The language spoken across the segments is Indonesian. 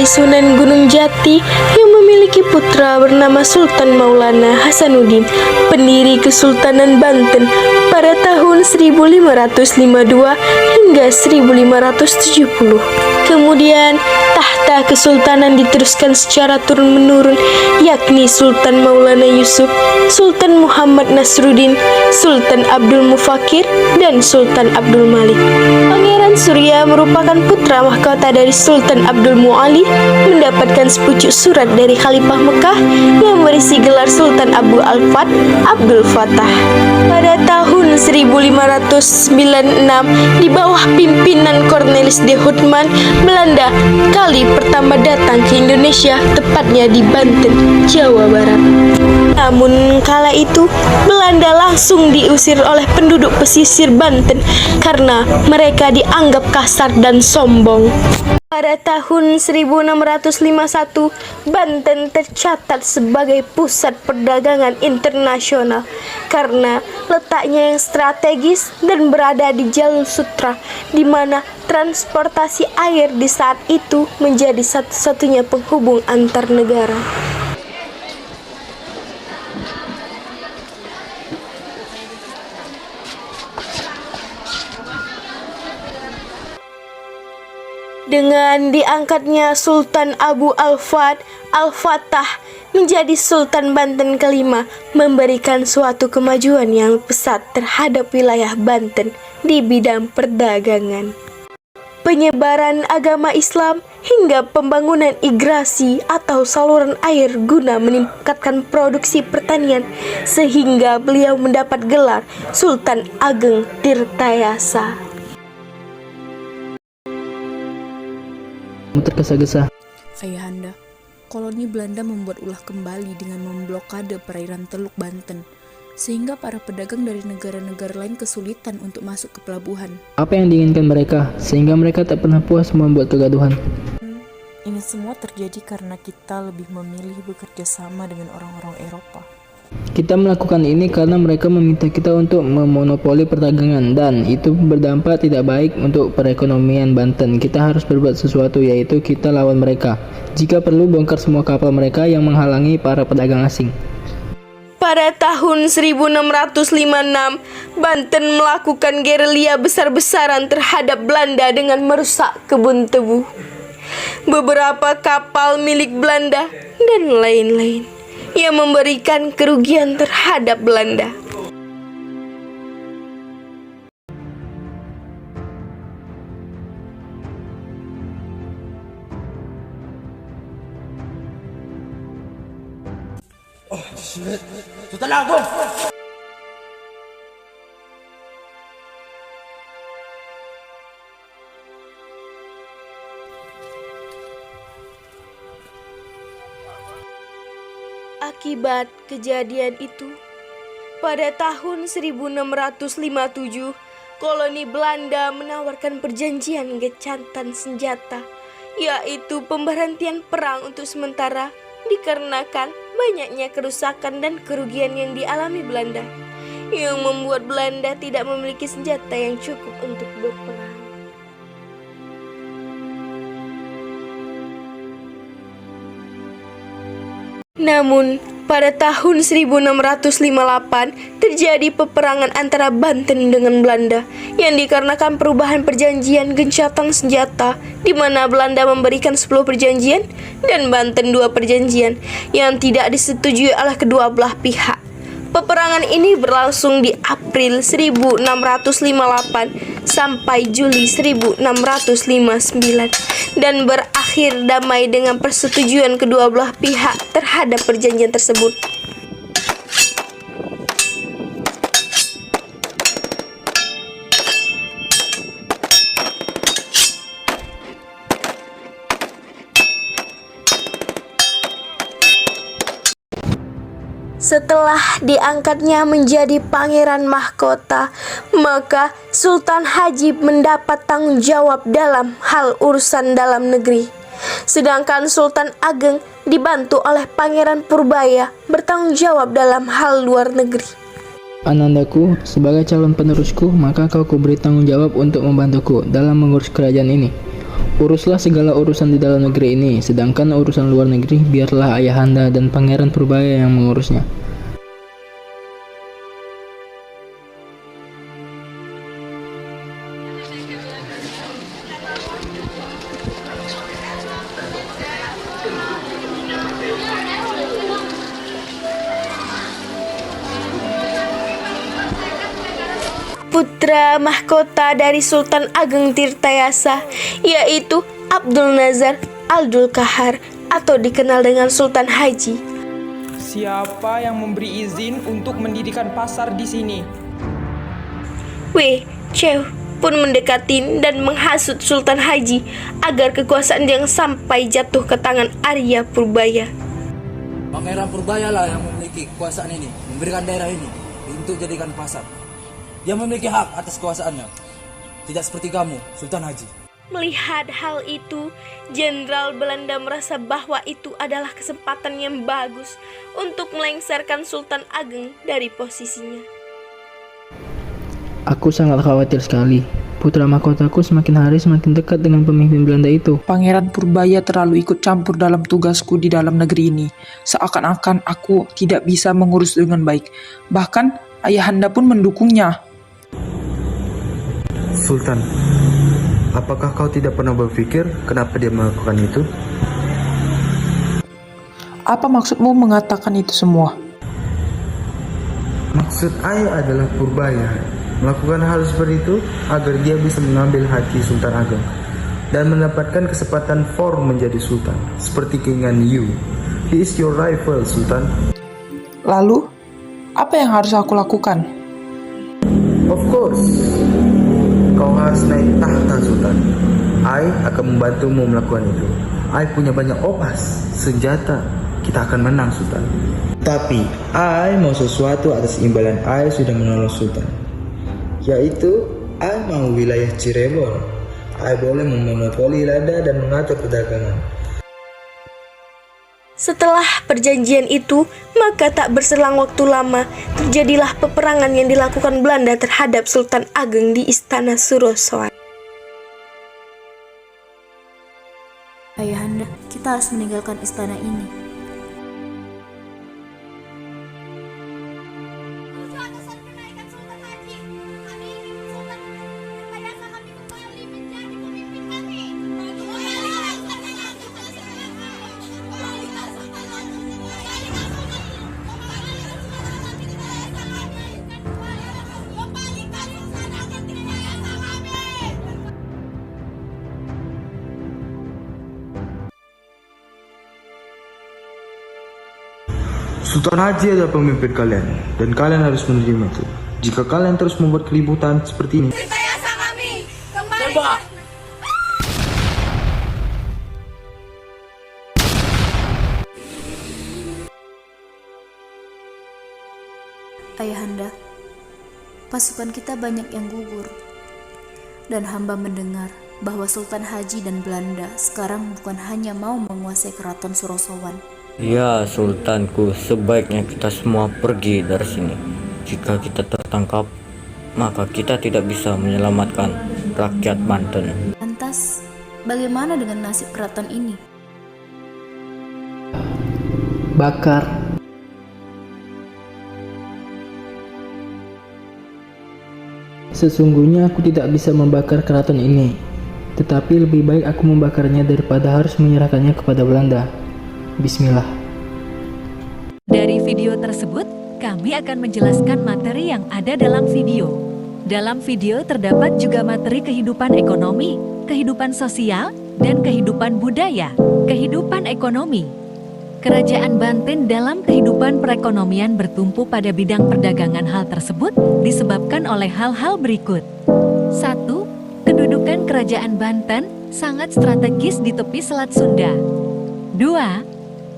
Sunan Gunung Jati yang memiliki putra bernama Sultan Maulana Hasanuddin, pendiri Kesultanan Banten pada tahun 1552 hingga 1570. Kemudian, tahta kesultanan diteruskan secara turun-menurun, yakni Sultan Maulana Yusuf, Sultan Muhammad Nasruddin, Sultan Abdul Mufakir, dan Sultan Abdul Malik. Pangeran Surya merupakan putra mahkota dari Sultan Abdul Mu'ali, mendapatkan sepucuk surat dari Khalifah Mekah yang berisi gelar Sultan Abu Al-Fat Abdul Fattah. Pada tahun 1596, di bawah pimpinan Cornelis de Houtman, Belanda kali pertama datang ke Indonesia, tepatnya di Banten, Jawa Barat. Namun kala itu, Belanda langsung diusir oleh penduduk pesisir Banten karena mereka dianggap kasar dan sombong. Pada tahun 1651, Banten tercatat sebagai pusat perdagangan internasional karena letaknya yang strategis dan berada di jalur sutra, di mana transportasi air di saat itu menjadi satu-satunya penghubung antar negara. Dengan diangkatnya Sultan Abu Al-Fat Al-Fattah menjadi Sultan Banten kelima, memberikan suatu kemajuan yang pesat terhadap wilayah Banten di bidang perdagangan, penyebaran agama Islam, hingga pembangunan irigasi atau saluran air guna meningkatkan produksi pertanian, sehingga beliau mendapat gelar Sultan Ageng Tirtayasa. Tergesa-gesa. Ayahanda, koloni Belanda membuat ulah kembali dengan memblokade perairan Teluk Banten, sehingga para pedagang dari negara-negara lain kesulitan untuk masuk ke pelabuhan. Apa yang diinginkan mereka, sehingga mereka tak pernah puas membuat kegaduhan? Ini semua terjadi karena kita lebih memilih bekerja sama dengan orang-orang Eropa. Kita melakukan ini karena mereka meminta kita untuk memonopoli perdagangan, dan itu berdampak tidak baik untuk perekonomian Banten. Kita harus berbuat sesuatu, yaitu kita lawan mereka. Jika perlu, bongkar semua kapal mereka yang menghalangi para pedagang asing. Pada tahun 1656, Banten melakukan gerilya besar-besaran terhadap Belanda dengan merusak kebun tebu, beberapa kapal milik Belanda, dan lain-lain yang memberikan kerugian terhadap Belanda. Sultan Agung. Akibat kejadian itu, pada tahun 1657, koloni Belanda menawarkan perjanjian gencatan senjata, yaitu pemberhentian perang untuk sementara dikarenakan banyaknya kerusakan dan kerugian yang dialami Belanda, yang membuat Belanda tidak memiliki senjata yang cukup untuk berperang. Namun, pada tahun 1658 terjadi peperangan antara Banten dengan Belanda yang dikarenakan perubahan perjanjian gencatan senjata, di mana Belanda memberikan 10 perjanjian dan Banten 2 perjanjian yang tidak disetujui oleh kedua belah pihak. Peperangan ini berlangsung di April 1658 sampai Juli 1659 dan berakhir damai dengan persetujuan kedua belah pihak terhadap perjanjian tersebut. Setelah diangkatnya menjadi pangeran mahkota, maka Sultan Hajib mendapat tanggung jawab dalam hal urusan dalam negeri. Sedangkan Sultan Ageng dibantu oleh Pangeran Purbaya bertanggung jawab dalam hal luar negeri. Anandaku, sebagai calon penerusku, maka kau kuberi tanggung jawab untuk membantuku dalam mengurus kerajaan ini. Uruslah segala urusan di dalam negeri ini, sedangkan urusan luar negeri biarlah ayahanda dan Pangeran Purbaya yang mengurusnya. Putra mahkota dari Sultan Ageng Tirtayasa, yaitu Abdul Nazar Aldul Kahar atau dikenal dengan Sultan Haji. Siapa yang memberi izin untuk mendirikan pasar di sini? Wei Chew pun mendekati dan menghasut Sultan Haji agar kekuasaan yang sampai jatuh ke tangan Arya Purbaya. Pangeran Purbaya lah yang memiliki kekuasaan ini, memberikan daerah ini untuk jadikan pasar. Dia memiliki hak atas kekuasaannya, tidak seperti kamu, Sultan Haji. Melihat hal itu, Jenderal Belanda merasa bahwa itu adalah kesempatan yang bagus untuk melengsarkan Sultan Ageng dari posisinya. Aku sangat khawatir sekali. Putra mahkotaku semakin hari semakin dekat dengan pemimpin Belanda itu. Pangeran Purbaya terlalu ikut campur dalam tugasku di dalam negeri ini. Seakan-akan aku tidak bisa mengurus dengan baik. Bahkan ayahanda pun mendukungnya. Sultan, apakah kau tidak pernah berpikir kenapa dia melakukan itu? Apa maksudmu mengatakan itu semua? Maksud ayah adalah Purbaya melakukan hal seperti itu agar dia bisa mengambil hati Sultan Ageng dan mendapatkan kesempatan for menjadi Sultan seperti keinginan you. He is your rival, Sultan. Lalu, apa yang harus aku lakukan? Of course, kau harus naik tahta, Sultan. I akan membantumu melakukan itu. I punya banyak opas, senjata. Kita akan menang, Sultan. Tapi, I mau sesuatu atas imbalan I sudah menolong Sultan. Yaitu, I mau wilayah Cirebon. I boleh memonopoli lada dan mengatur perdagangan. Setelah perjanjian itu, maka tak berselang waktu lama, terjadilah peperangan yang dilakukan Belanda terhadap Sultan Ageng di Istana Surosoan. Ayahanda, kita harus meninggalkan istana ini. Sultan Haji adalah pemimpin kalian, dan kalian harus menerima itu. Jika kalian terus membuat keributan seperti ini, Tembak! Ayahanda, pasukan kita banyak yang gugur. Dan hamba mendengar bahwa Sultan Haji dan Belanda sekarang bukan hanya mau menguasai keraton Surosowan. Ya, Sultanku, sebaiknya kita semua pergi dari sini. Jika kita tertangkap, maka kita tidak bisa menyelamatkan rakyat Banten. Lantas, bagaimana dengan nasib keraton ini? Bakar. Sesungguhnya aku tidak bisa membakar keraton ini, tetapi lebih baik aku membakarnya daripada harus menyerahkannya kepada Belanda. Bismillah. Dari video tersebut, kami akan menjelaskan materi yang ada dalam video. Dalam video terdapat juga materi kehidupan ekonomi, kehidupan sosial, dan kehidupan budaya. Kehidupan ekonomi. Kerajaan Banten dalam kehidupan perekonomian bertumpu pada bidang perdagangan. Hal tersebut disebabkan oleh hal-hal berikut. 1. Kedudukan Kerajaan Banten sangat strategis di tepi Selat Sunda. 2.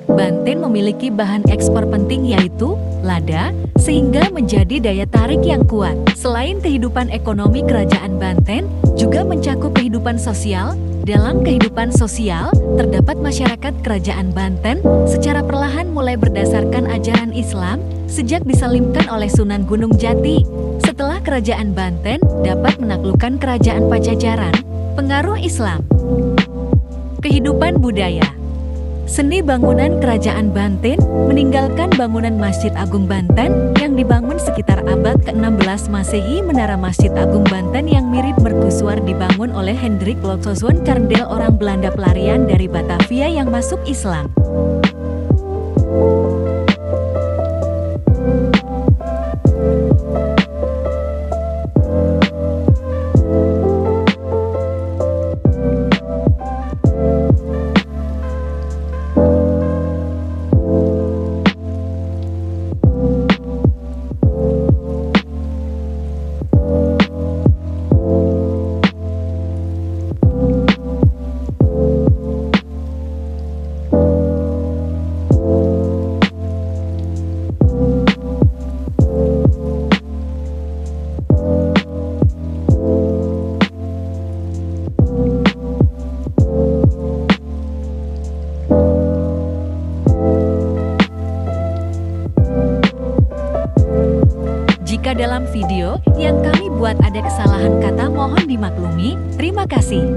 Banten memiliki bahan ekspor penting yaitu lada, sehingga menjadi daya tarik yang kuat. Selain kehidupan ekonomi Kerajaan Banten, juga mencakup kehidupan sosial. Dalam kehidupan sosial, terdapat masyarakat Kerajaan Banten secara perlahan mulai berdasarkan ajaran Islam sejak disalimkan oleh Sunan Gunung Jati. Setelah Kerajaan Banten dapat menaklukkan Kerajaan Pajajaran, pengaruh Islam Kehidupan budaya. Seni bangunan Kerajaan Banten meninggalkan bangunan Masjid Agung Banten yang dibangun sekitar abad ke-16 Masehi. Menara Masjid Agung Banten yang mirip mercusuar dibangun oleh Hendrik Lodewijk Karndel, orang Belanda pelarian dari Batavia yang masuk Islam. Jika dalam video yang kami buat ada kesalahan kata, mohon dimaklumi. Terima kasih.